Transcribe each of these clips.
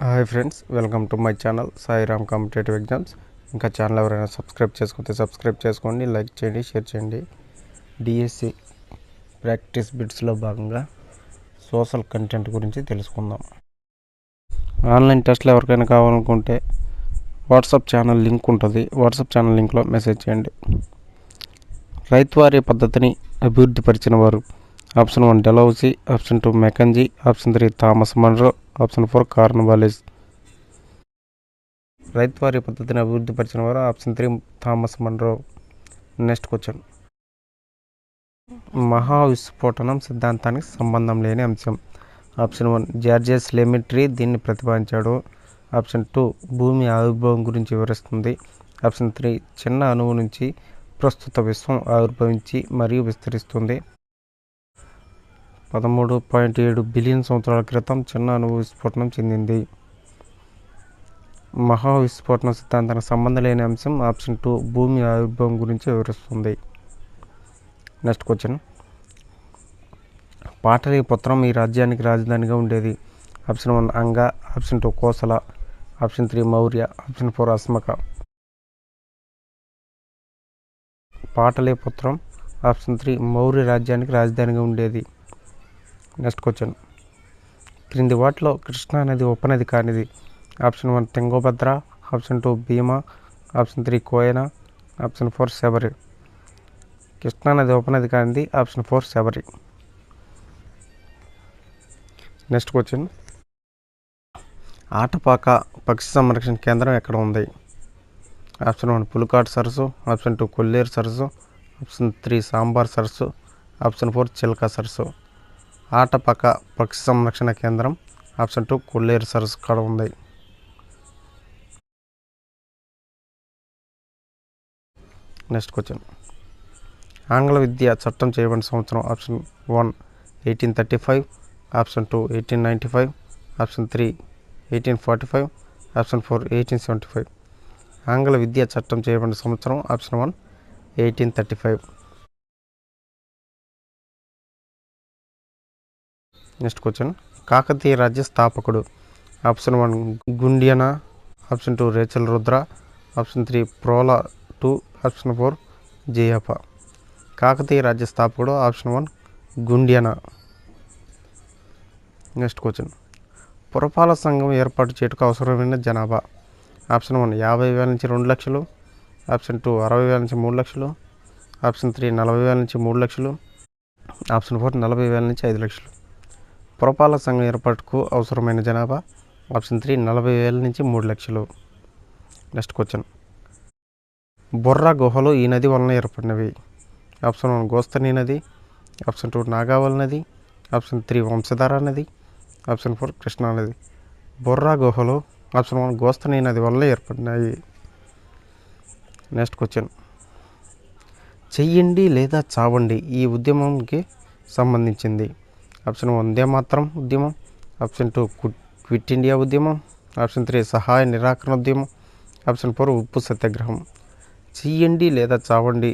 Hi friends, welcome to my channel Sairam competitive exams. ఇంకా channel ఎవరైనా subscribe చేసుకుంటే subscribe చేసుకోండి, లైక్ చేయండి, షేర్ చేయండి. డిఎస్సి ప్రాక్టీస్ బిట్స్లో భాగంగా సోషల్ కంటెంట్ గురించి తెలుసుకుందాం. ఆన్లైన్ టెస్ట్లు ఎవరికైనా కావాలనుకుంటే వాట్సాప్ ఛానల్ లింక్ ఉంటుంది. వాట్సాప్ ఛానల్ లింక్లో మెసేజ్ చేయండి. రైతువారీ పద్ధతిని అభివృద్ధి పరిచిన వారు: option 1 Dalhousie, option 2 Mackenzie, option 3 Thomas Munro, option 4 Cornwallis. రైతువారీ పద్ధతిని అభివృద్ధి పరిచిన వారు option 3 Thomas Munro. Next question. మహావిస్ఫోటనం సిద్ధాంతానికి సంబంధం లేని అంశం: ఆప్షన్ 1 జార్జెస్ లెమిట్రీ దీన్ని ప్రతిపాదించాడు. ఆప్షన్ 2 భూమి ఆవిర్భావం గురించి వివరిస్తుంది. ఆప్షన్ 3 చిన్న అణువు నుంచి ప్రస్తుత విశ్వం ఆవిర్భవించి మరియు విస్తరిస్తుంది. 13.7 బిలియన్ సంవత్సరాల క్రితం చిన్న అణువు విస్ఫోటనం చెందింది. మహావిస్ఫోటనం సిద్ధాంతానికి సంబంధం లేని అంశం ఆప్షన్ 2 భూమి ఆవిర్భావం గురించి వివరిస్తుంది. Next question. పాటలీపుత్రం ఈ రాజ్యానికి రాజధానిగా ఉండేది. Option 1 Anga, option 2 Kosala, option 3 Maurya, option 4 Asmaka. పాటలీపుత్రం ఆప్షన్ 3 మౌర్య రాజ్యానికి రాజధానిగా ఉండేది. Next question. క్రింది వాటిలో కృష్ణా నది ఉపనది కానిది: option 1 Tungabhadra, option 2 Bhima, option 3 Koyna, option 4 Sabari. Krishna నది ఉపనది కానిది option 4 Sabari. Next question. Atapaka పక్షి సంరక్షణ కేంద్రం ఎక్కడ ఉంది? ఆప్షన్ 1 పులికాట్ సరస్సు, ఆప్షన్ 2 కొల్లేరు సరస్సు, ఆప్షన్ 3 సాంబార్ సరస్సు, ఆప్షన్ 4 చిల్కా సరస్సు. ఆటపాక పక్షి సంరక్షణ కేంద్రం ఆప్షన్ 2 కొల్లేరు సరస్సు కాడ ఉంది. Next question. ఆంగ్ల విద్య చట్టం చేయబడిన సంవత్సరం: ఆప్షన్ 1 1835, ఆప్షన్ 2 1895, ఆప్షన్ 3 1845, ఆప్షన్ 4 1875. ఆంగ్ల విద్య చట్టం చేయబడిన సంవత్సరం ఆప్షన్ 1 1835. Next question. కాకతీయ రాజ్య స్థాపకుడు: option 1 Gundyana, option 2 Rechala Rudra, option 3 Prola 2, option 4 Jayapa. Kakatiya రాజ్య స్థాపకుడు ఆప్షన్ 1 గుండియనా. Next question. పురపాలక సంఘం ఏర్పాటు చేయటకు అవసరమైన జనాభా: ఆప్షన్ 1 50,000 నుంచి 2 లక్షలు, ఆప్షన్ 2 60,000 నుంచి 3 లక్షలు, ఆప్షన్ 3 40,000 నుంచి 3 లక్షలు, ఆప్షన్ 4 40,000 నుంచి 5 లక్షలు. పురపాలక సంఘం ఏర్పాటుకు అవసరమైన జనాభా ఆప్షన్ 3 40,000 నుంచి 3 లక్షలు. Next question. బొర్రా గుహలు ఈ నది వలన ఏర్పడినవి: ఆప్షన్ 1 గోస్తని నది, ఆప్షన్ 2 నాగావళి నది, ఆప్షన్ 3 వంశధార నది, ఆప్షన్ 4 కృష్ణా నది. బొర్రా గుహలు ఆప్షన్ 1 గోస్తని నది వల్ల ఏర్పడినాయి. Next question. చెయ్యండి లేదా చావండి ఈ ఉద్యమంకి సంబంధించింది: ఆప్షన్ 1 వందే మాతరం ఉద్యమం, ఆప్షన్ 2 క్విట్ ఇండియా ఉద్యమం, ఆప్షన్ 3 సహాయ నిరాకరణ ఉద్యమం, ఆప్షన్ 4 ఉప్పు సత్యాగ్రహం. చెయ్యండి లేదా చావండి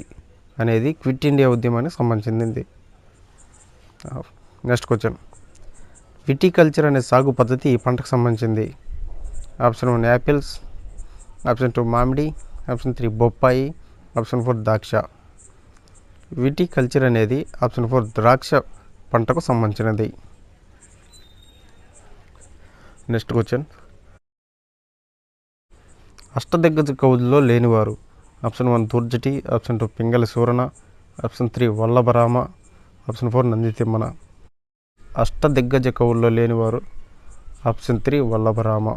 అనేది క్విట్ ఇండియా ఉద్యమానికి సంబంధించింది. Next question. విటికల్చర్ అనే సాగు పద్ధతి ఈ పంటకు సంబంధించింది: ఆప్షన్ 1 యాపిల్స్, ఆప్షన్ 2 మామిడి, ఆప్షన్ 3 బొప్పాయి, ఆప్షన్ 4 ద్రాక్ష. విటికల్చర్ అనేది ఆప్షన్ 4 ద్రాక్ష పంటకు సంబంధించినది. Next question. అష్టదిగ్గజ కవుల్లో లేనివారు: option 1 Dhurjati, option 2 Pingali సూరణ, option 3 వల్లభరామ, option 4 Nandi Timmana. అష్టదిగ్గజ కవుల్లో లేనివారు ఆప్షన్ 3 వల్లభరామ.